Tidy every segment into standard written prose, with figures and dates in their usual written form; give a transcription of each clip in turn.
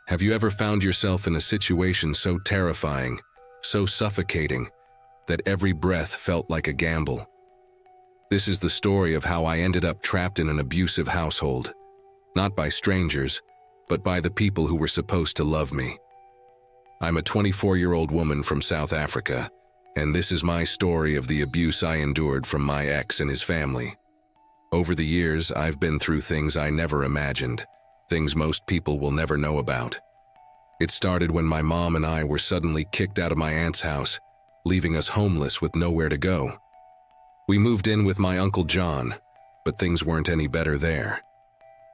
Have you ever found yourself in a situation so terrifying, so suffocating, that every breath felt like a gamble? This is the story of how I ended up trapped in an abusive household, not by strangers, but by the people who were supposed to love me. I'm a 24-year-old woman from South Africa, and this is my story of the abuse I endured from my ex and his family. Over the years, I've been through things I never imagined, things most people will never know about. It started when my mom and I were suddenly kicked out of my aunt's house, leaving us homeless with nowhere to go. We moved in with my Uncle John, but things weren't any better there.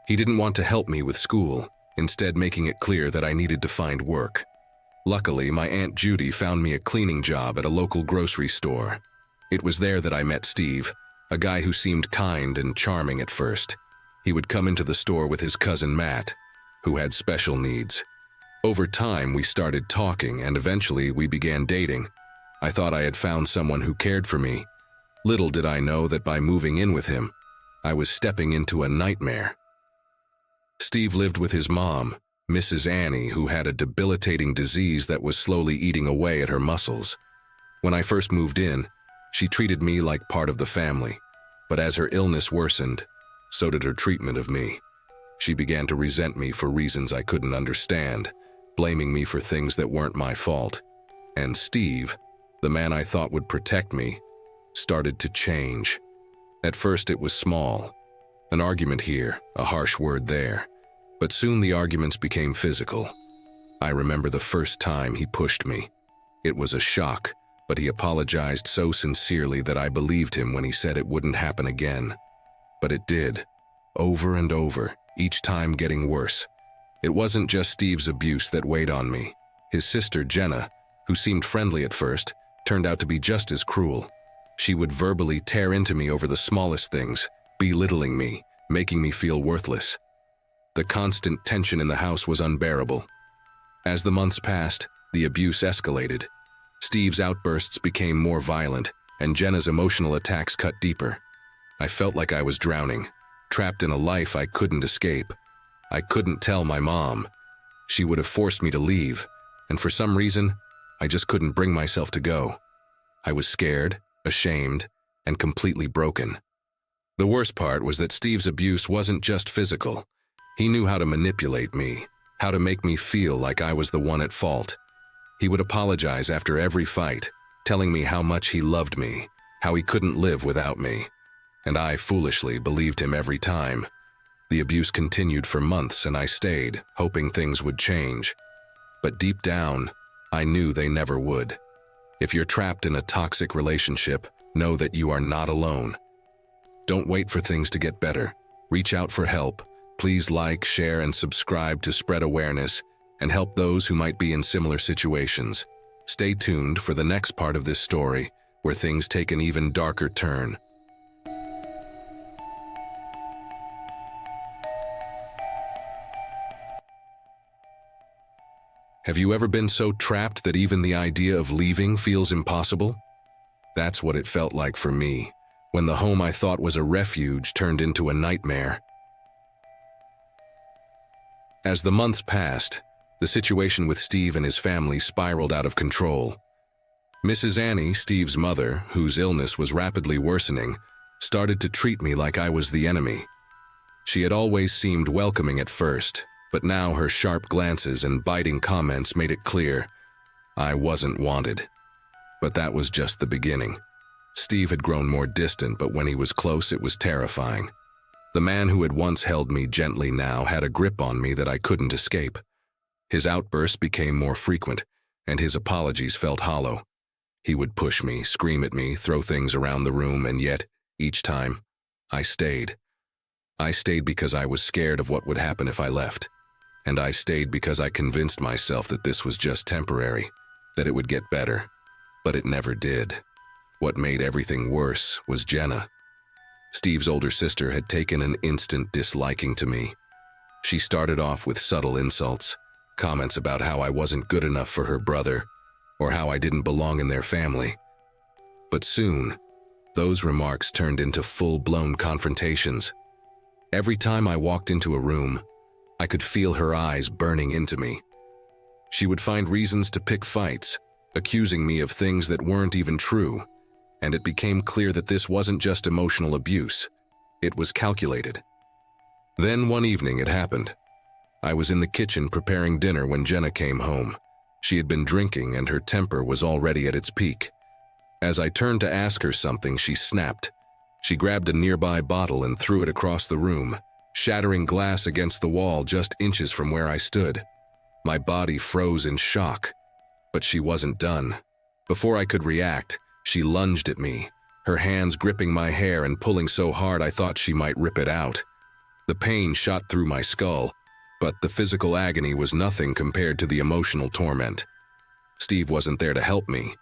He didn't want to help me with school, instead making it clear that I needed to find work. Luckily, my Aunt Judy found me a cleaning job at a local grocery store. It was there that I met Steve, a guy who seemed kind and charming at first. He would come into the store with his cousin Matt, who had special needs. Over time, we started talking, and eventually we began dating. I thought I had found someone who cared for me. Little did I know that by moving in with him, I was stepping into a nightmare. Steve lived with his mom, Mrs. Annie, who had a debilitating disease that was slowly eating away at her muscles. When I first moved in, she treated me like part of the family, but as her illness worsened, so did her treatment of me. She began to resent me for reasons I couldn't understand, blaming me for things that weren't my fault. And Steve, the man I thought would protect me, started to change. At first it was small, an argument here, a harsh word there, but soon the arguments became physical. I remember the first time he pushed me. It was a shock, but he apologized so sincerely that I believed him when he said it wouldn't happen again. But it did, over and over, each time getting worse. It wasn't just Steve's abuse that weighed on me. His sister, Jenna, who seemed friendly at first, turned out to be just as cruel. She would verbally tear into me over the smallest things, belittling me, making me feel worthless. The constant tension in the house was unbearable. As the months passed, the abuse escalated. Steve's outbursts became more violent, and Jenna's emotional attacks cut deeper. I felt like I was drowning, trapped in a life I couldn't escape. I couldn't tell my mom. She would have forced me to leave, and for some reason, I just couldn't bring myself to go. I was scared, ashamed, and completely broken. The worst part was that Steve's abuse wasn't just physical. He knew how to manipulate me, how to make me feel like I was the one at fault. He would apologize after every fight, telling me how much he loved me, how he couldn't live without me. And I foolishly believed him every time. The abuse continued for months, and I stayed, hoping things would change. But deep down, I knew they never would. If you're trapped in a toxic relationship, know that you are not alone. Don't wait for things to get better. Reach out for help. Please like, share, and subscribe to spread awareness and help those who might be in similar situations. Stay tuned for the next part of this story, where things take an even darker turn. Have you ever been so trapped that even the idea of leaving feels impossible? That's what it felt like for me, when the home I thought was a refuge turned into a nightmare. As the months passed, the situation with Steve and his family spiraled out of control. Mrs. Annie, Steve's mother, whose illness was rapidly worsening, started to treat me like I was the enemy. She had always seemed welcoming at first, but now her sharp glances and biting comments made it clear I wasn't wanted. But that was just the beginning. Steve had grown more distant, but when he was close, it was terrifying. The man who had once held me gently now had a grip on me that I couldn't escape. His outbursts became more frequent, and his apologies felt hollow. He would push me, scream at me, throw things around the room, and yet, each time, I stayed. I stayed because I was scared of what would happen if I left. And I stayed because I convinced myself that this was just temporary, that it would get better. But it never did. What made everything worse was Jenna. Steve's older sister had taken an instant disliking to me. She started off with subtle insults, comments about how I wasn't good enough for her brother, or how I didn't belong in their family. But soon, those remarks turned into full-blown confrontations. Every time I walked into a room, I could feel her eyes burning into me. She would find reasons to pick fights, accusing me of things that weren't even true, and it became clear that this wasn't just emotional abuse. It was calculated. Then one evening it happened. I was in the kitchen preparing dinner when Jenna came home. She had been drinking and her temper was already at its peak. As I turned to ask her something, she snapped. She grabbed a nearby bottle and threw it across the room, shattering glass against the wall just inches from where I stood. My body froze in shock, but she wasn't done. Before I could react, she lunged at me, her hands gripping my hair and pulling so hard I thought she might rip it out. The pain shot through my skull, but the physical agony was nothing compared to the emotional torment. Steve wasn't there to help me.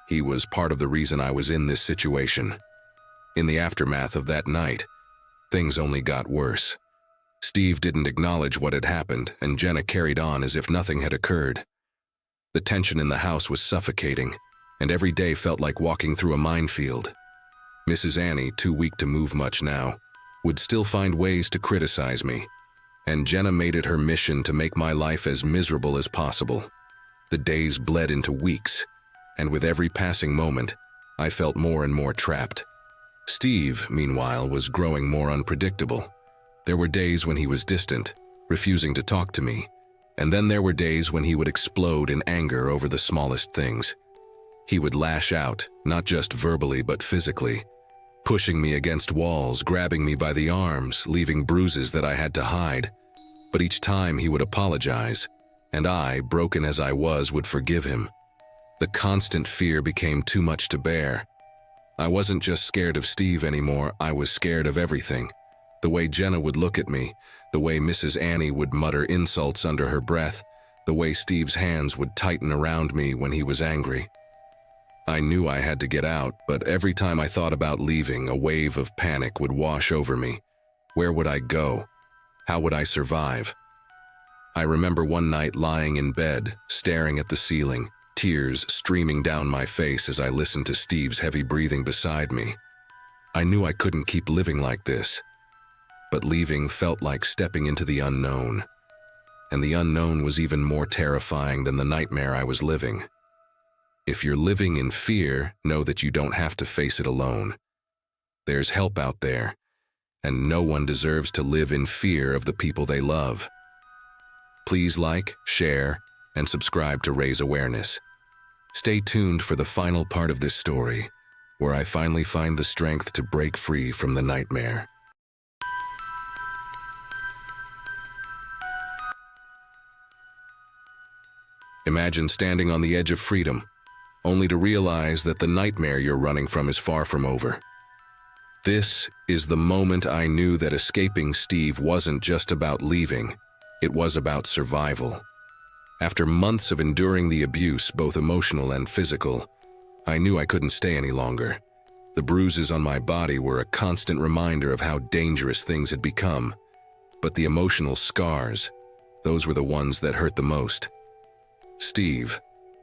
He was part of the reason I was in this situation. In the aftermath of that night, things only got worse. Steve didn't acknowledge what had happened, and Jenna carried on as if nothing had occurred. The tension in the house was suffocating, and every day felt like walking through a minefield. Mrs. Annie, too weak to move much now, would still find ways to criticize me, and Jenna made it her mission to make my life as miserable as possible. The days bled into weeks, and with every passing moment, I felt more and more trapped. Steve, meanwhile, was growing more unpredictable. There were days when he was distant, refusing to talk to me, and then there were days when he would explode in anger over the smallest things. He would lash out, not just verbally but physically, pushing me against walls, grabbing me by the arms, leaving bruises that I had to hide. But each time he would apologize, and I, broken as I was, would forgive him. The constant fear became too much to bear. I wasn't just scared of Steve anymore, I was scared of everything. The way Jenna would look at me, the way Mrs. Annie would mutter insults under her breath, the way Steve's hands would tighten around me when he was angry. I knew I had to get out, but every time I thought about leaving, a wave of panic would wash over me. Where would I go? How would I survive? I remember one night lying in bed, staring at the ceiling, tears streaming down my face as I listened to Steve's heavy breathing beside me. I knew I couldn't keep living like this, but leaving felt like stepping into the unknown. And the unknown was even more terrifying than the nightmare I was living. If you're living in fear, know that you don't have to face it alone. There's help out there, and no one deserves to live in fear of the people they love. Please like, share, and subscribe to raise awareness. Stay tuned for the final part of this story, where I finally find the strength to break free from the nightmare. Imagine standing on the edge of freedom, only to realize that the nightmare you're running from is far from over. This is the moment I knew that escaping Steve wasn't just about leaving, it was about survival. After months of enduring the abuse, both emotional and physical, I knew I couldn't stay any longer. The bruises on my body were a constant reminder of how dangerous things had become. But the emotional scars, those were the ones that hurt the most. Steve,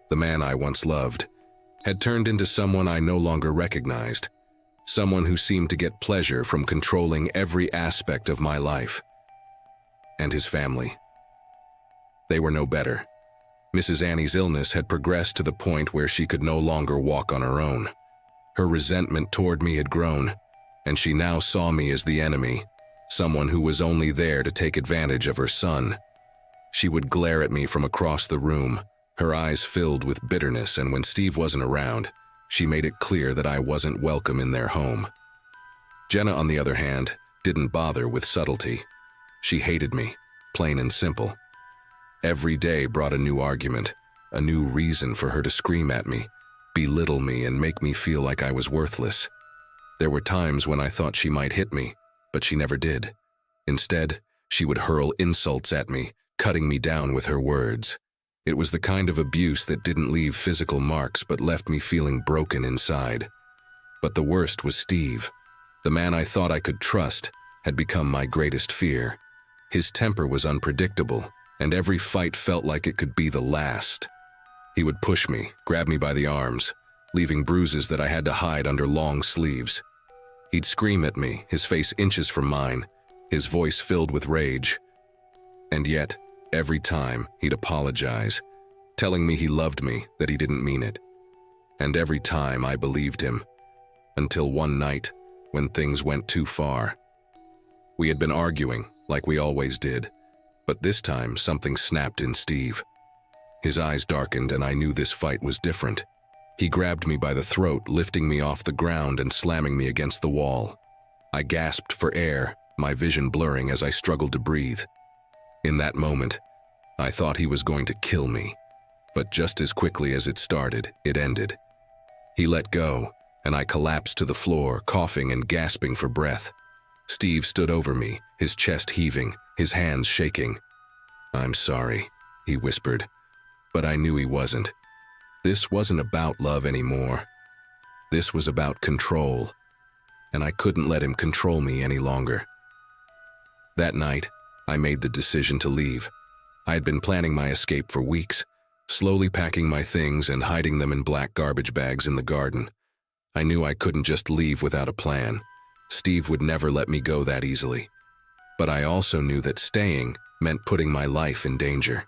the man I once loved, had turned into someone I no longer recognized, someone who seemed to get pleasure from controlling every aspect of my life. And his family. They were no better. Mrs. Annie's illness had progressed to the point where she could no longer walk on her own. Her resentment toward me had grown, and she now saw me as the enemy, someone who was only there to take advantage of her son. She would glare at me from across the room, her eyes filled with bitterness, and when Steve wasn't around, she made it clear that I wasn't welcome in their home. Jenna, on the other hand, didn't bother with subtlety. She hated me, plain and simple. Every day brought a new argument, a new reason for her to scream at me, belittle me, and make me feel like I was worthless. There were times when I thought she might hit me, but she never did. Instead, she would hurl insults at me, cutting me down with her words. It was the kind of abuse that didn't leave physical marks but left me feeling broken inside. But the worst was Steve. The man I thought I could trust had become my greatest fear. His temper was unpredictable, and every fight felt like it could be the last. He would push me, grab me by the arms, leaving bruises that I had to hide under long sleeves. He'd scream at me, his face inches from mine, his voice filled with rage. And yet, every time, he'd apologize, telling me he loved me, that he didn't mean it. And every time I believed him, until one night, when things went too far. We had been arguing, like we always did, but this time something snapped in Steve. His eyes darkened and I knew this fight was different. He grabbed me by the throat, lifting me off the ground and slamming me against the wall. I gasped for air, my vision blurring as I struggled to breathe. In that moment, I thought he was going to kill me, but just as quickly as it started, it ended. He let go, and I collapsed to the floor, coughing and gasping for breath. Steve stood over me, his chest heaving, his hands shaking. "I'm sorry," he whispered, but I knew he wasn't. This wasn't about love anymore. This was about control, and I couldn't let him control me any longer. That night, I made the decision to leave. I had been planning my escape for weeks, slowly packing my things and hiding them in black garbage bags in the garden. I knew I couldn't just leave without a plan. Steve would never let me go that easily. But I also knew that staying meant putting my life in danger.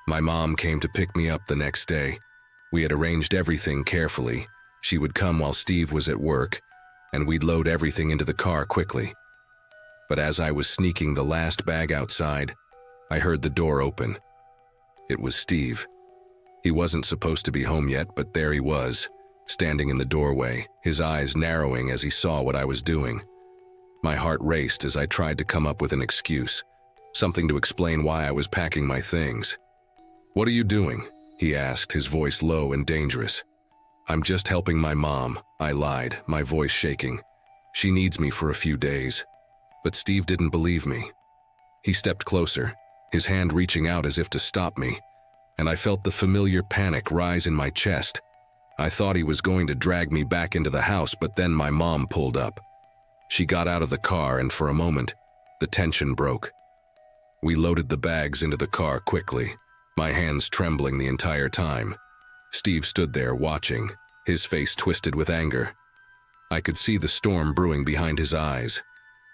My mom came to pick me up the next day. We had arranged everything carefully. She would come while Steve was at work, and we'd load everything into the car quickly. But as I was sneaking the last bag outside, I heard the door open. It was Steve. He wasn't supposed to be home yet, but there he was, standing in the doorway, his eyes narrowing as he saw what I was doing. My heart raced as I tried to come up with an excuse, something to explain why I was packing my things. "What are you doing?" he asked, his voice low and dangerous. "I'm just helping my mom," I lied, my voice shaking. "She needs me for a few days." But Steve didn't believe me. He stepped closer, his hand reaching out as if to stop me, and I felt the familiar panic rise in my chest. I thought he was going to drag me back into the house, but then my mom pulled up. She got out of the car, and for a moment, the tension broke. We loaded the bags into the car quickly, my hands trembling the entire time. Steve stood there watching, his face twisted with anger. I could see the storm brewing behind his eyes,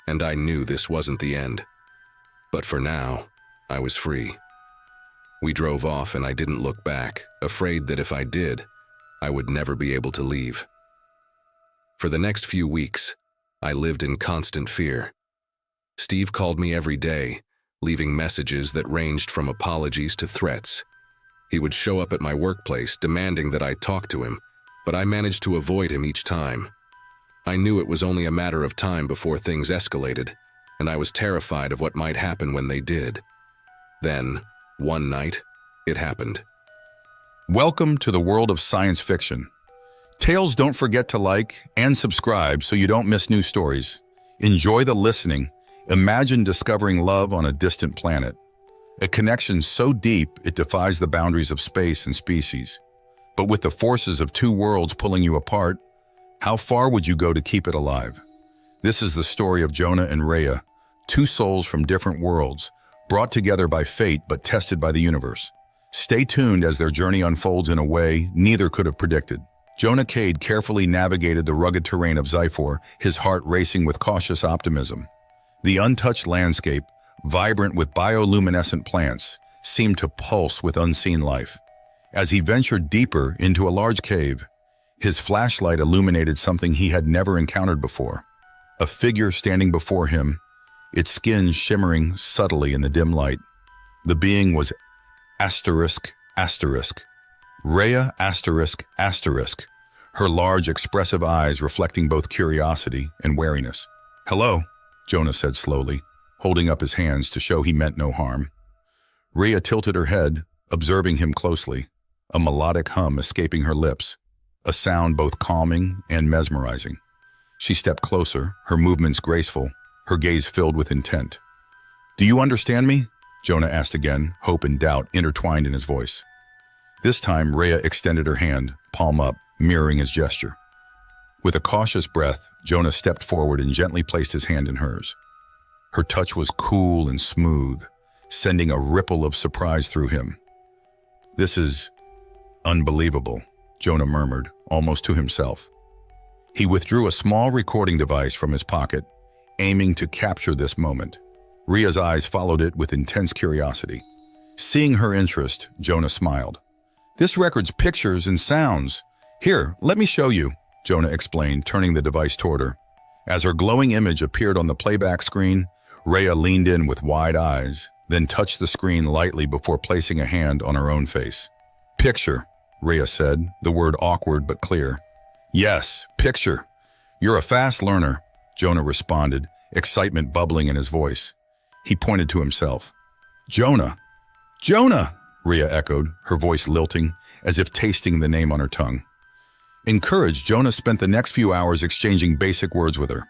and I knew this wasn't the end. But for now, I was free. We drove off and I didn't look back, afraid that if I did, I would never be able to leave. For the next few weeks, I lived in constant fear. Steve called me every day, leaving messages that ranged from apologies to threats. He would show up at my workplace demanding that I talk to him, but I managed to avoid him each time. I knew it was only a matter of time before things escalated, and I was terrified of what might happen when they did. Then, one night, it happened. Welcome to the world of science fiction. Tales, don't forget to like and subscribe so you don't miss new stories. Enjoy the listening. Imagine discovering love on a distant planet. A connection so deep it defies the boundaries of space and species. But with the forces of two worlds pulling you apart, how far would you go to keep it alive? This is the story of Jonah and Rhea, two souls from different worlds, brought together by fate but tested by the universe. Stay tuned as their journey unfolds in a way neither could have predicted. Jonah Cade carefully navigated the rugged terrain of Zyphor, his heart racing with cautious optimism. The untouched landscape, vibrant with bioluminescent plants, seemed to pulse with unseen life. As he ventured deeper into a large cave, his flashlight illuminated something he had never encountered before. A figure standing before him, its skin shimmering subtly in the dim light. The being was Rhea ***, her large expressive eyes reflecting both curiosity and wariness. "Hello," Jonah said slowly, holding up his hands to show he meant no harm. Rhea tilted her head, observing him closely, a melodic hum escaping her lips, a sound both calming and mesmerizing. She stepped closer, her movements graceful, her gaze filled with intent. "Do you understand me?" Jonah asked again, hope and doubt intertwined in his voice. This time, Rhea extended her hand, palm up, mirroring his gesture. With a cautious breath, Jonah stepped forward and gently placed his hand in hers. Her touch was cool and smooth, sending a ripple of surprise through him. "This is unbelievable," Jonah murmured, almost to himself. He withdrew a small recording device from his pocket, aiming to capture this moment. Rhea's eyes followed it with intense curiosity. Seeing her interest, Jonah smiled. "This records pictures and sounds. Here, let me show you," Jonah explained, turning the device toward her. As her glowing image appeared on the playback screen, Rhea leaned in with wide eyes, then touched the screen lightly before placing a hand on her own face. "Picture," Rhea said, the word awkward but clear. "Yes, picture. You're a fast learner," Jonah responded, excitement bubbling in his voice. He pointed to himself. "Jonah! Jonah!" Rhea echoed, her voice lilting, as if tasting the name on her tongue. Encouraged, Jonah spent the next few hours exchanging basic words with her.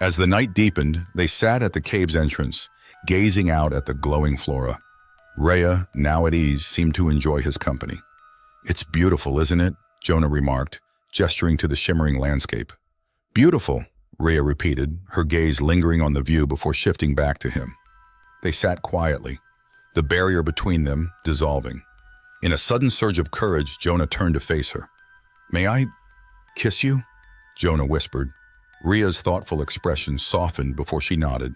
As the night deepened, they sat at the cave's entrance, gazing out at the glowing flora. Rhea, now at ease, seemed to enjoy his company. "It's beautiful, isn't it?" Jonah remarked, gesturing to the shimmering landscape. "Beautiful," Rhea repeated, her gaze lingering on the view before shifting back to him. They sat quietly, the barrier between them dissolving. In a sudden surge of courage, Jonah turned to face her. "May I kiss you?" Jonah whispered. Rhea's thoughtful expression softened before she nodded.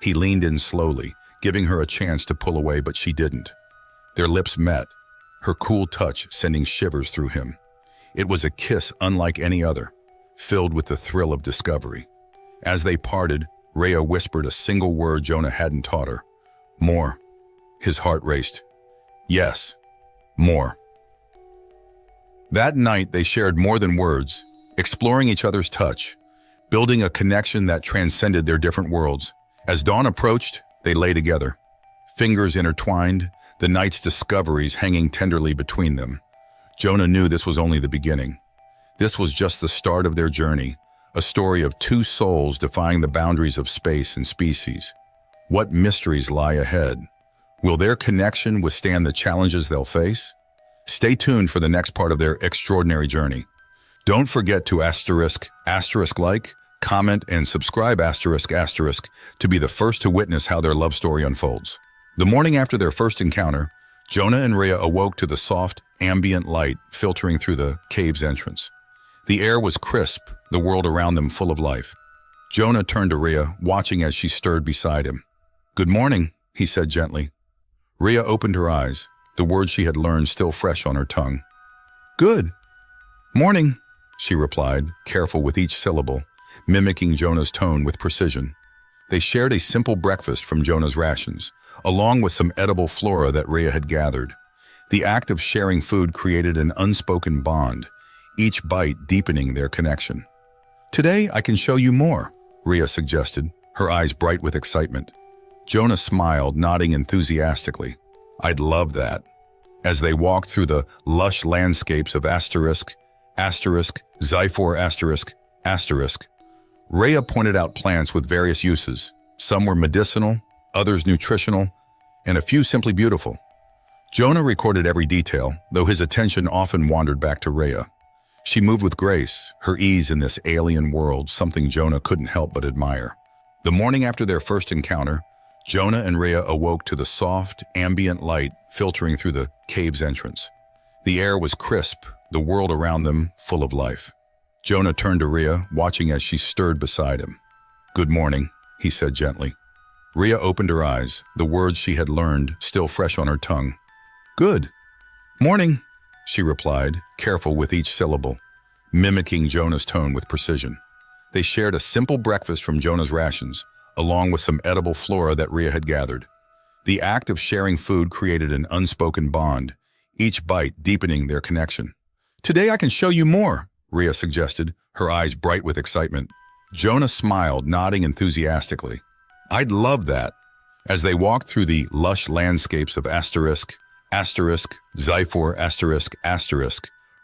He leaned in slowly, giving her a chance to pull away, but she didn't. Their lips met, her cool touch sending shivers through him. It was a kiss unlike any other, filled with the thrill of discovery. As they parted, Rhea whispered a single word Jonah hadn't taught her. "More." His heart raced. "Yes, more." That night, they shared more than words, exploring each other's touch, building a connection that transcended their different worlds. As dawn approached, they lay together, fingers intertwined, the night's discoveries hanging tenderly between them. Jonah knew this was only the beginning. This was just the start of their journey, a story of two souls defying the boundaries of space and species. What mysteries lie ahead? Will their connection withstand the challenges they'll face? Stay tuned for the next part of their extraordinary journey. Don't forget to like, comment, and subscribe to be the first to witness how their love story unfolds. The morning after their first encounter, Jonah and Rhea awoke to the soft, ambient light filtering through the cave's entrance. The air was crisp, the world around them full of life. Jonah turned to Rhea, watching as she stirred beside him. "Good morning," he said gently. Rhea opened her eyes, the words she had learned still fresh on her tongue. "Good morning," she replied, careful with each syllable, mimicking Jonah's tone with precision. They shared a simple breakfast from Jonah's rations, along with some edible flora that Rhea had gathered. The act of sharing food created an unspoken bond, each bite deepening their connection. "Today I can show you more," Rhea suggested, her eyes bright with excitement. Jonah smiled, nodding enthusiastically. "I'd love that." As they walked through the lush landscapes of **Zyphor***, Rhea pointed out plants with various uses. Some were medicinal, others nutritional, and a few simply beautiful. Jonah recorded every detail, though his attention often wandered back to Rhea. She moved with grace, her ease in this alien world, something Jonah couldn't help but admire. The morning after their first encounter, Jonah and Rhea awoke to the soft, ambient light filtering through the cave's entrance. The air was crisp, the world around them full of life. Jonah turned to Rhea, watching as she stirred beside him. "Good morning," he said gently. Rhea opened her eyes, the words she had learned still fresh on her tongue. "Good morning," she replied, careful with each syllable, mimicking Jonah's tone with precision. They shared a simple breakfast from Jonah's rations, along with some edible flora that Rhea had gathered. The act of sharing food created an unspoken bond, each bite deepening their connection. "Today I can show you more," Rhea suggested, her eyes bright with excitement. Jonah smiled, nodding enthusiastically. "I'd love that." As they walked through the lush landscapes of **Zyphor***,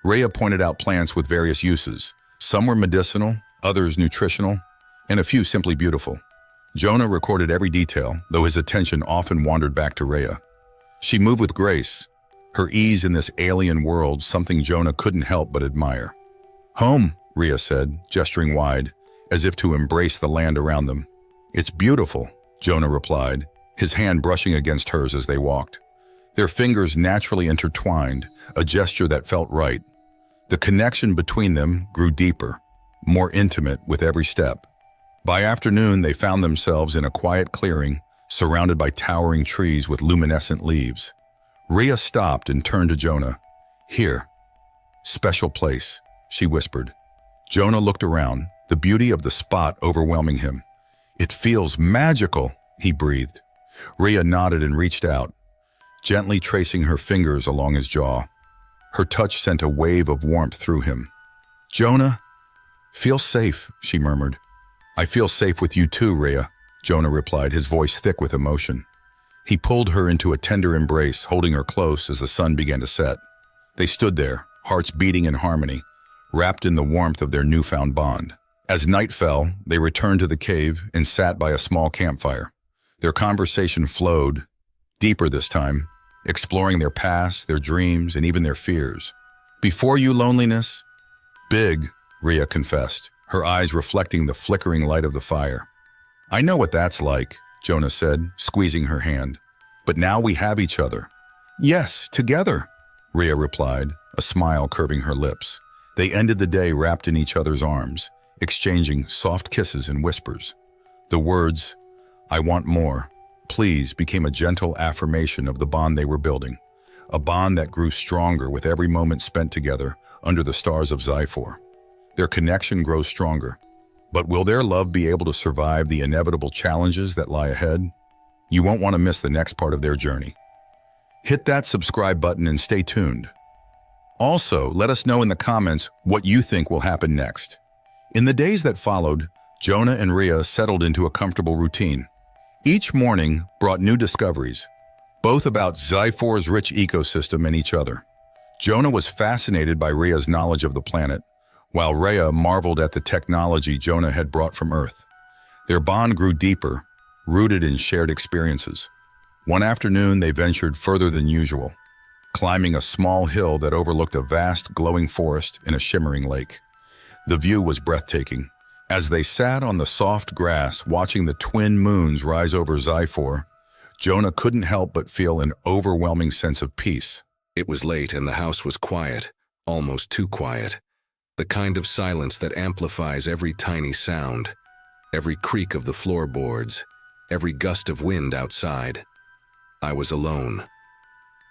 Rhea pointed out plants with various uses. Some were medicinal, others nutritional, and a few simply beautiful. Jonah recorded every detail, though his attention often wandered back to Rhea. She moved with grace, her ease in this alien world something Jonah couldn't help but admire. "Home," Rhea said, gesturing wide, as if to embrace the land around them. "It's beautiful," Jonah replied, his hand brushing against hers as they walked. Their fingers naturally intertwined, a gesture that felt right. The connection between them grew deeper, more intimate with every step. By afternoon, they found themselves in a quiet clearing, surrounded by towering trees with luminescent leaves. Rhea stopped and turned to Jonah. "Here. Special place," she whispered. Jonah looked around, the beauty of the spot overwhelming him. "It feels magical," he breathed. Rhea nodded and reached out, gently tracing her fingers along his jaw. Her touch sent a wave of warmth through him. "Jonah, feel safe," she murmured. "I feel safe with you too, Rhea," Jonah replied, his voice thick with emotion. He pulled her into a tender embrace, holding her close as the sun began to set. They stood there, hearts beating in harmony, wrapped in the warmth of their newfound bond. As night fell, they returned to the cave and sat by a small campfire. Their conversation flowed, deeper this time, exploring their past, their dreams, and even their fears. "Before you, loneliness?" "Big," Rhea confessed, her eyes reflecting the flickering light of the fire. "I know what that's like," Jonah said, squeezing her hand. "But now we have each other." "Yes, together," Rhea replied, a smile curving her lips. They ended the day wrapped in each other's arms, exchanging soft kisses and whispers. The words, "I want more, please," became a gentle affirmation of the bond they were building, a bond that grew stronger with every moment spent together under the stars of Zyphor. Their connection grows stronger. But will their love be able to survive the inevitable challenges that lie ahead? You won't want to miss the next part of their journey. Hit that subscribe button and stay tuned. Also, let us know in the comments what you think will happen next. In the days that followed, Jonah and Rhea settled into a comfortable routine. Each morning brought new discoveries, both about Zyphor's rich ecosystem and each other. Jonah was fascinated by Rhea's knowledge of the planet, while Rhea marveled at the technology Jonah had brought from Earth. Their bond grew deeper, rooted in shared experiences. One afternoon, they ventured further than usual, climbing a small hill that overlooked a vast, glowing forest and a shimmering lake. The view was breathtaking. As they sat on the soft grass watching the twin moons rise over Zyphor, Jonah couldn't help but feel an overwhelming sense of peace. It was late and the house was quiet, almost too quiet. The kind of silence that amplifies every tiny sound, every creak of the floorboards, every gust of wind outside. I was alone.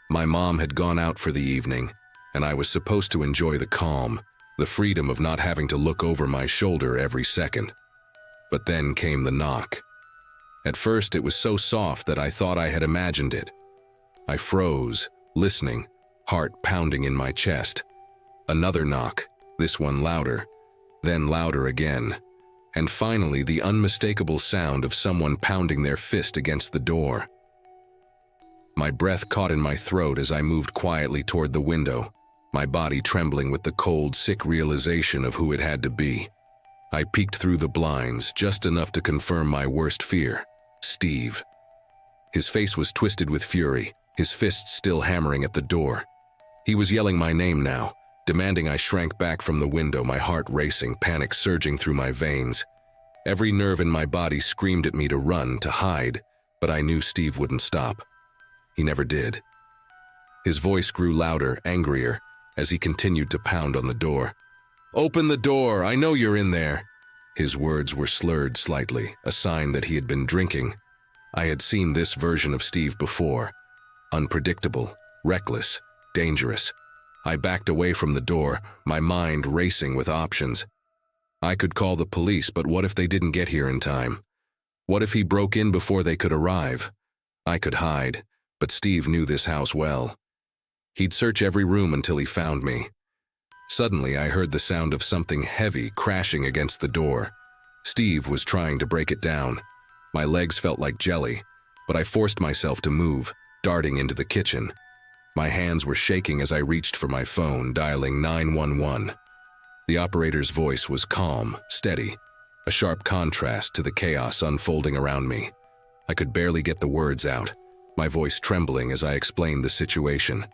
My mom had gone out for the evening, and I was supposed to enjoy the calm, the freedom of not having to look over my shoulder every second. But then came the knock. At first it was so soft that I thought I had imagined it. I froze, listening, heart pounding in my chest. Another knock. This one louder, then louder again, and finally the unmistakable sound of someone pounding their fist against the door. My breath caught in my throat as I moved quietly toward the window, my body trembling with the cold, sick realization of who it had to be. I peeked through the blinds, just enough to confirm my worst fear: Steve. His face was twisted with fury, his fists still hammering at the door. He was yelling my name now, demanding I shrank back from the window, my heart racing, panic surging through my veins. Every nerve in my body screamed at me to run, to hide, but I knew Steve wouldn't stop. He never did. His voice grew louder, angrier, as he continued to pound on the door. "Open the door, I know you're in there." His words were slurred slightly, a sign that he had been drinking. I had seen this version of Steve before. Unpredictable, reckless, dangerous. I backed away from the door, my mind racing with options. I could call the police, but what if they didn't get here in time? What if he broke in before they could arrive? I could hide, but Steve knew this house well. He'd search every room until he found me. Suddenly, I heard the sound of something heavy crashing against the door. Steve was trying to break it down. My legs felt like jelly, but I forced myself to move, darting into the kitchen. My hands were shaking as I reached for my phone, dialing 911. The operator's voice was calm, steady, a sharp contrast to the chaos unfolding around me. I could barely get the words out, my voice trembling as I explained the situation.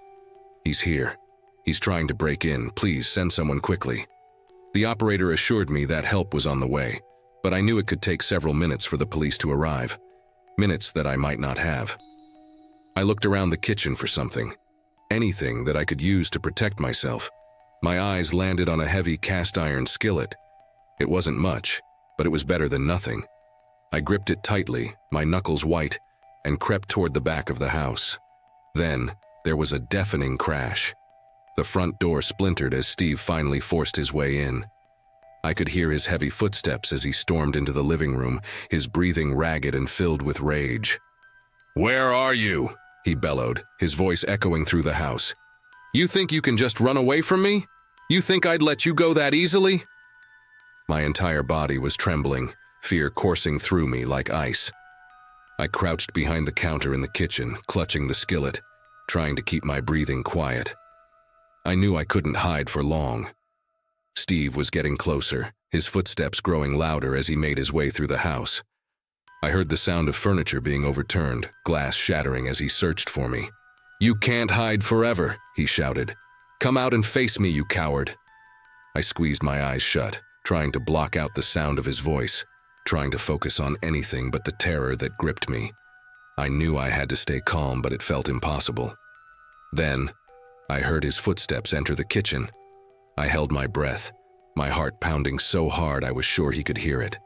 "He's here. He's trying to break in. Please send someone quickly." The operator assured me that help was on the way, but I knew it could take several minutes for the police to arrive. Minutes that I might not have. I looked around the kitchen for something. Anything that I could use to protect myself. My eyes landed on a heavy cast-iron skillet. It wasn't much, but it was better than nothing. I gripped it tightly, my knuckles white, and crept toward the back of the house. Then, there was a deafening crash. The front door splintered as Steve finally forced his way in. I could hear his heavy footsteps as he stormed into the living room, his breathing ragged and filled with rage. "Where are you?" he bellowed, his voice echoing through the house. "You think you can just run away from me? You think I'd let you go that easily?" My entire body was trembling, fear coursing through me like ice. I crouched behind the counter in the kitchen, clutching the skillet, trying to keep my breathing quiet. I knew I couldn't hide for long. Steve was getting closer, his footsteps growing louder as he made his way through the house. I heard the sound of furniture being overturned, glass shattering as he searched for me. "You can't hide forever," he shouted. "Come out and face me, you coward." I squeezed my eyes shut, trying to block out the sound of his voice, trying to focus on anything but the terror that gripped me. I knew I had to stay calm, but it felt impossible. Then, I heard his footsteps enter the kitchen. I held my breath, my heart pounding so hard I was sure he could hear it.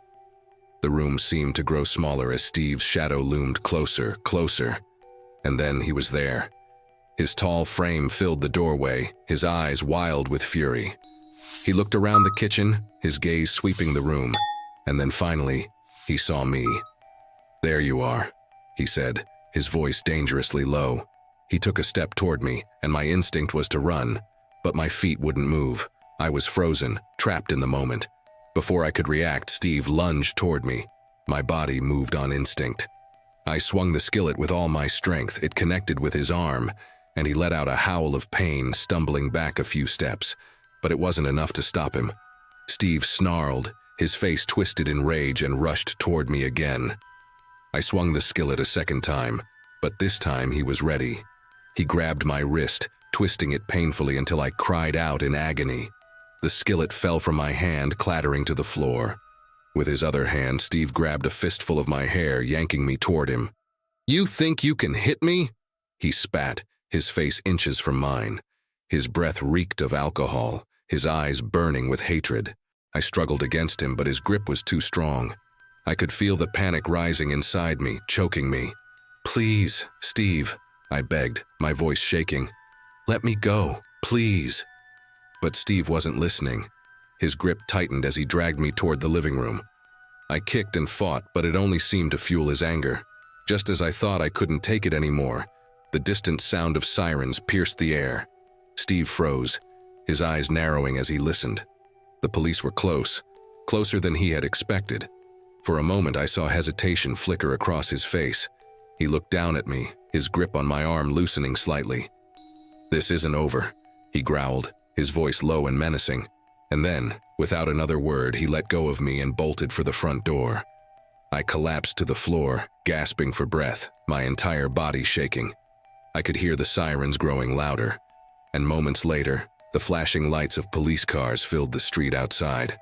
The room seemed to grow smaller as Steve's shadow loomed closer, closer. And then he was there. His tall frame filled the doorway, his eyes wild with fury. He looked around the kitchen, his gaze sweeping the room, and then finally, he saw me. "There you are," he said, his voice dangerously low. He took a step toward me, and my instinct was to run, but my feet wouldn't move. I was frozen, trapped in the moment. Before I could react, Steve lunged toward me. My body moved on instinct. I swung the skillet with all my strength. It connected with his arm, and he let out a howl of pain, stumbling back a few steps. But it wasn't enough to stop him. Steve snarled, his face twisted in rage, and rushed toward me again. I swung the skillet a second time, but this time he was ready. He grabbed my wrist, twisting it painfully until I cried out in agony. The skillet fell from my hand, clattering to the floor. With his other hand, Steve grabbed a fistful of my hair, yanking me toward him. "You think you can hit me?" He spat, his face inches from mine. His breath reeked of alcohol, his eyes burning with hatred. I struggled against him, but his grip was too strong. I could feel the panic rising inside me, choking me. "Please, Steve," I begged, my voice shaking. "Let me go, please." But Steve wasn't listening. His grip tightened as he dragged me toward the living room. I kicked and fought, but it only seemed to fuel his anger. Just as I thought I couldn't take it anymore, the distant sound of sirens pierced the air. Steve froze, his eyes narrowing as he listened. The police were close, closer than he had expected. For a moment I saw hesitation flicker across his face. He looked down at me, his grip on my arm loosening slightly. "This isn't over," he growled, his voice low and menacing. And then, without another word, he let go of me and bolted for the front door. I collapsed to the floor, gasping for breath, my entire body shaking. I could hear the sirens growing louder, and moments later, the flashing lights of police cars filled the street outside.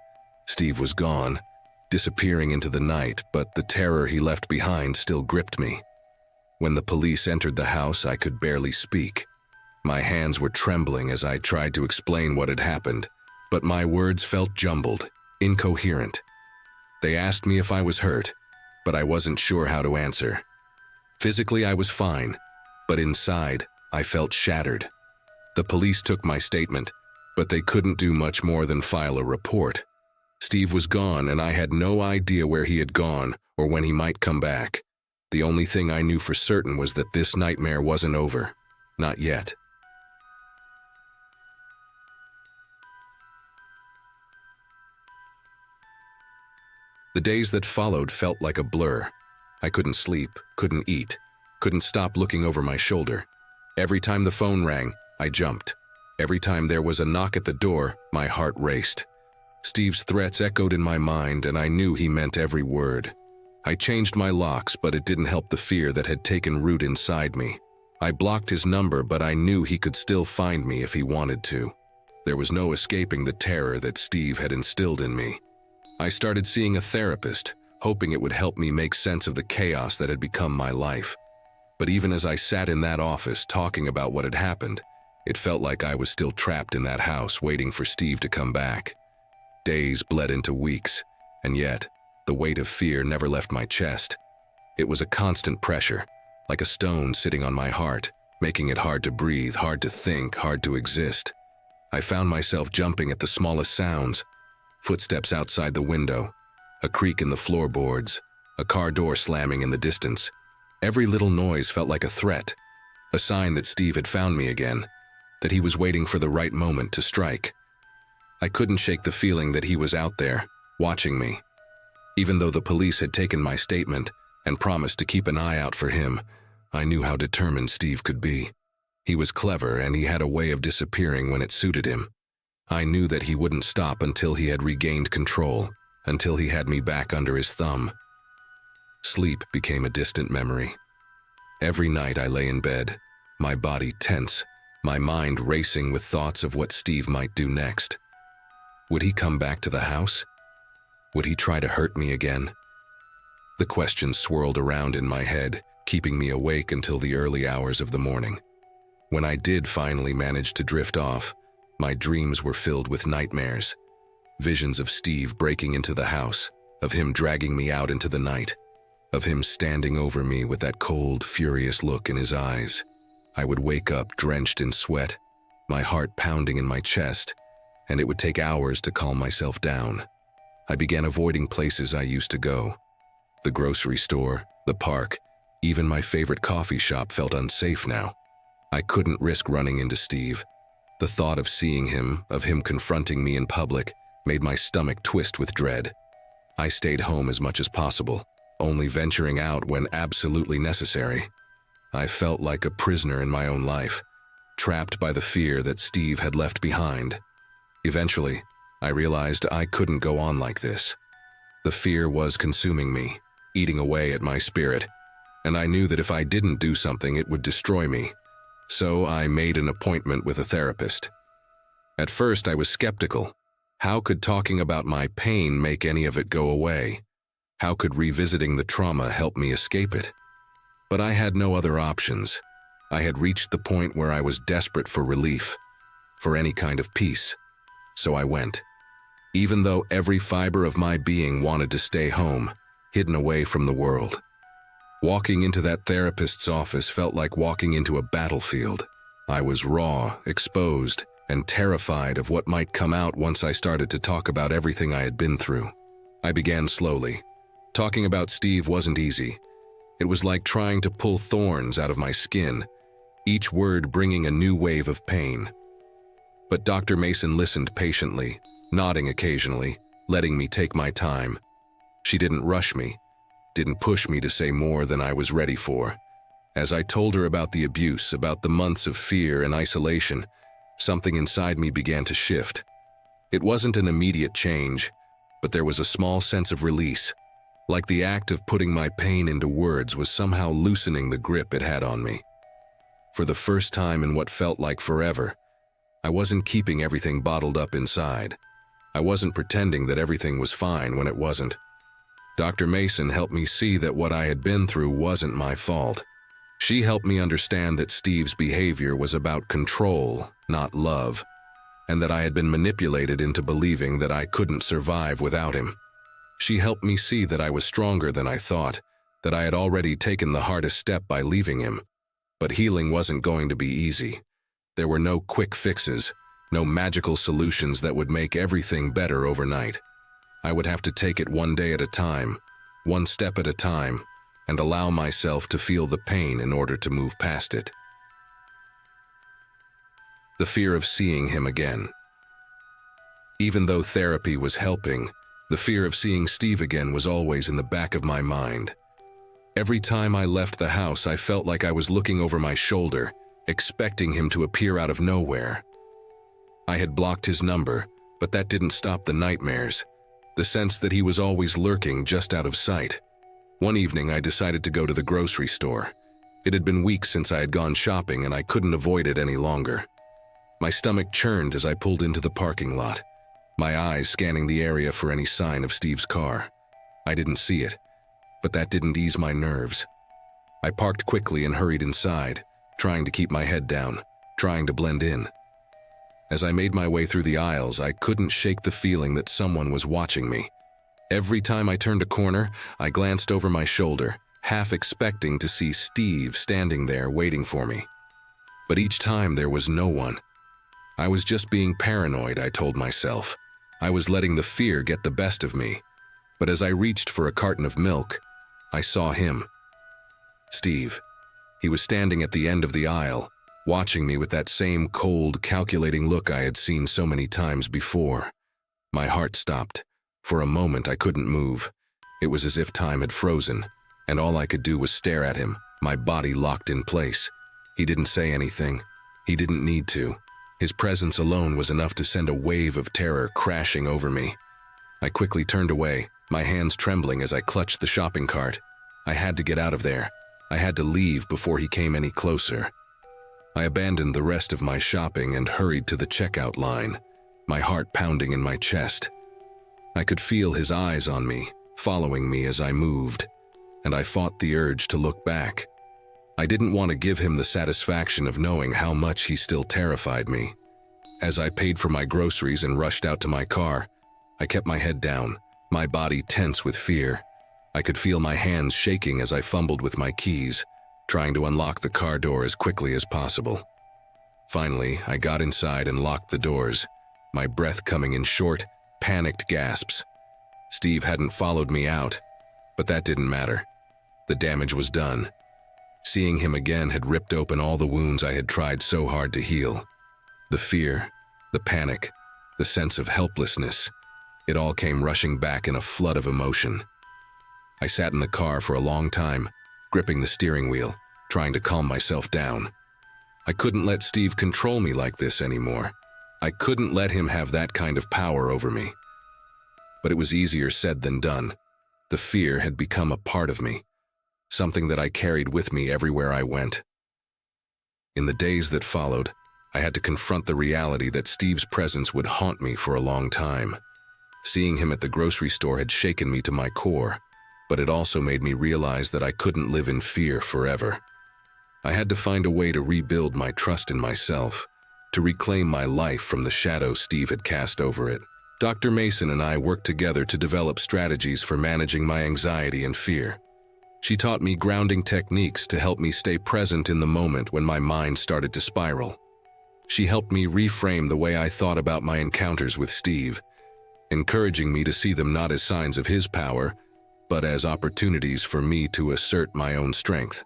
Steve was gone, disappearing into the night, but the terror he left behind still gripped me. When the police entered the house, I could barely speak. My hands were trembling as I tried to explain what had happened, but my words felt jumbled, incoherent. They asked me if I was hurt, but I wasn't sure how to answer. Physically, I was fine, but inside, I felt shattered. The police took my statement, but they couldn't do much more than file a report. Steve was gone, and I had no idea where he had gone or when he might come back. The only thing I knew for certain was that this nightmare wasn't over. Not yet. The days that followed felt like a blur. I couldn't sleep, couldn't eat, couldn't stop looking over my shoulder. Every time the phone rang, I jumped. Every time there was a knock at the door, my heart raced. Steve's threats echoed in my mind, and I knew he meant every word. I changed my locks, but it didn't help the fear that had taken root inside me. I blocked his number, but I knew he could still find me if he wanted to. There was no escaping the terror that Steve had instilled in me. I started seeing a therapist, hoping it would help me make sense of the chaos that had become my life. But even as I sat in that office talking about what had happened, it felt like I was still trapped in that house waiting for Steve to come back. Days bled into weeks, and yet, the weight of fear never left my chest. It was a constant pressure, like a stone sitting on my heart, making it hard to breathe, hard to think, hard to exist. I found myself jumping at the smallest sounds: footsteps outside the window, a creak in the floorboards, a car door slamming in the distance. Every little noise felt like a threat, a sign that Steve had found me again, that he was waiting for the right moment to strike. I couldn't shake the feeling that he was out there, watching me. Even though the police had taken my statement and promised to keep an eye out for him, I knew how determined Steve could be. He was clever, and he had a way of disappearing when it suited him. I knew that he wouldn't stop until he had regained control, until he had me back under his thumb. Sleep became a distant memory. Every night I lay in bed, my body tense, my mind racing with thoughts of what Steve might do next. Would he come back to the house? Would he try to hurt me again? The questions swirled around in my head, keeping me awake until the early hours of the morning. When I did finally manage to drift off, my dreams were filled with nightmares. Visions of Steve breaking into the house, of him dragging me out into the night, of him standing over me with that cold, furious look in his eyes. I would wake up drenched in sweat, my heart pounding in my chest, and it would take hours to calm myself down. I began avoiding places I used to go. The grocery store, the park, even my favorite coffee shop felt unsafe now. I couldn't risk running into Steve. The thought of seeing him, of him confronting me in public, made my stomach twist with dread. I stayed home as much as possible, only venturing out when absolutely necessary. I felt like a prisoner in my own life, trapped by the fear that Steve had left behind. Eventually, I realized I couldn't go on like this. The fear was consuming me, eating away at my spirit, and I knew that if I didn't do something, it would destroy me. So I made an appointment with a therapist. At first, I was skeptical. How could talking about my pain make any of it go away? How could revisiting the trauma help me escape it? But I had no other options. I had reached the point where I was desperate for relief, for any kind of peace. So I went. Even though every fiber of my being wanted to stay home, hidden away from the world. Walking into that therapist's office felt like walking into a battlefield. I was raw, exposed, and terrified of what might come out once I started to talk about everything I had been through. I began slowly. Talking about Steve wasn't easy. It was like trying to pull thorns out of my skin, each word bringing a new wave of pain. But Dr. Mason listened patiently, nodding occasionally, letting me take my time. She didn't rush me, didn't push me to say more than I was ready for. As I told her about the abuse, about the months of fear and isolation, something inside me began to shift. It wasn't an immediate change, but there was a small sense of release, like the act of putting my pain into words was somehow loosening the grip it had on me. For the first time in what felt like forever, I wasn't keeping everything bottled up inside. I wasn't pretending that everything was fine when it wasn't. Dr. Mason helped me see that what I had been through wasn't my fault. She helped me understand that Steve's behavior was about control, not love, and that I had been manipulated into believing that I couldn't survive without him. She helped me see that I was stronger than I thought, that I had already taken the hardest step by leaving him. But healing wasn't going to be easy. There were no quick fixes, no magical solutions that would make everything better overnight. I would have to take it one day at a time, one step at a time, and allow myself to feel the pain in order to move past it. The fear of seeing him again. Even though therapy was helping, the fear of seeing Steve again was always in the back of my mind. Every time I left the house, I felt like I was looking over my shoulder, expecting him to appear out of nowhere. I had blocked his number, but that didn't stop the nightmares, the sense that he was always lurking just out of sight. One evening, I decided to go to the grocery store. It had been weeks since I had gone shopping, and I couldn't avoid it any longer. My stomach churned as I pulled into the parking lot, my eyes scanning the area for any sign of Steve's car. I didn't see it, but that didn't ease my nerves. I parked quickly and hurried inside, trying to keep my head down, trying to blend in. As I made my way through the aisles, I couldn't shake the feeling that someone was watching me. Every time I turned a corner, I glanced over my shoulder, half expecting to see Steve standing there waiting for me. But each time there was no one. I was just being paranoid, I told myself. I was letting the fear get the best of me. But as I reached for a carton of milk, I saw him. Steve. He was standing at the end of the aisle, watching me with that same cold, calculating look I had seen so many times before. My heart stopped. For a moment I couldn't move. It was as if time had frozen, and all I could do was stare at him, my body locked in place. He didn't say anything. He didn't need to. His presence alone was enough to send a wave of terror crashing over me. I quickly turned away, my hands trembling as I clutched the shopping cart. I had to get out of there. I had to leave before he came any closer. I abandoned the rest of my shopping and hurried to the checkout line, my heart pounding in my chest. I could feel his eyes on me, following me as I moved, and I fought the urge to look back. I didn't want to give him the satisfaction of knowing how much he still terrified me. As I paid for my groceries and rushed out to my car, I kept my head down, my body tense with fear. I could feel my hands shaking as I fumbled with my keys, trying to unlock the car door as quickly as possible. Finally, I got inside and locked the doors, my breath coming in short, panicked gasps. Steve hadn't followed me out, but that didn't matter. The damage was done. Seeing him again had ripped open all the wounds I had tried so hard to heal. The fear, the panic, the sense of helplessness, it all came rushing back in a flood of emotion. I sat in the car for a long time, gripping the steering wheel, trying to calm myself down. I couldn't let Steve control me like this anymore. I couldn't let him have that kind of power over me. But it was easier said than done. The fear had become a part of me, something that I carried with me everywhere I went. In the days that followed, I had to confront the reality that Steve's presence would haunt me for a long time. Seeing him at the grocery store had shaken me to my core, but it also made me realize that I couldn't live in fear forever. I had to find a way to rebuild my trust in myself, to reclaim my life from the shadow Steve had cast over it. Dr. Mason and I worked together to develop strategies for managing my anxiety and fear. She taught me grounding techniques to help me stay present in the moment when my mind started to spiral. She helped me reframe the way I thought about my encounters with Steve, encouraging me to see them not as signs of his power, but as opportunities for me to assert my own strength.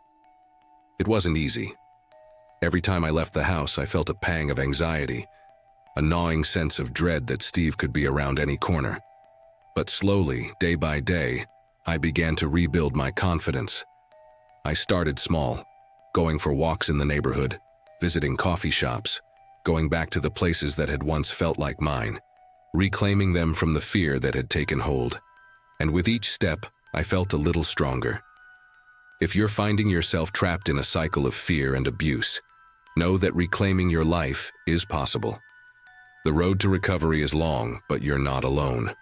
It wasn't easy. Every time I left the house, I felt a pang of anxiety, a gnawing sense of dread that Steve could be around any corner. But slowly, day by day, I began to rebuild my confidence. I started small, going for walks in the neighborhood, visiting coffee shops, going back to the places that had once felt like mine, reclaiming them from the fear that had taken hold. And with each step, I felt a little stronger. If you're finding yourself trapped in a cycle of fear and abuse, know that reclaiming your life is possible. The road to recovery is long, but you're not alone.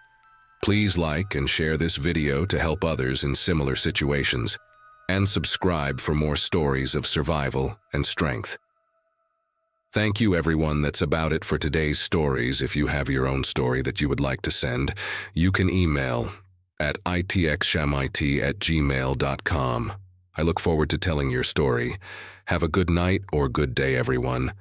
Please like and share this video to help others in similar situations, and subscribe for more stories of survival and strength. Thank you everyone. That's about it for today's stories. If you have your own story that you would like to send, you can email at itxshamit@gmail.com. I look forward to telling your story. Have a good night or good day, everyone.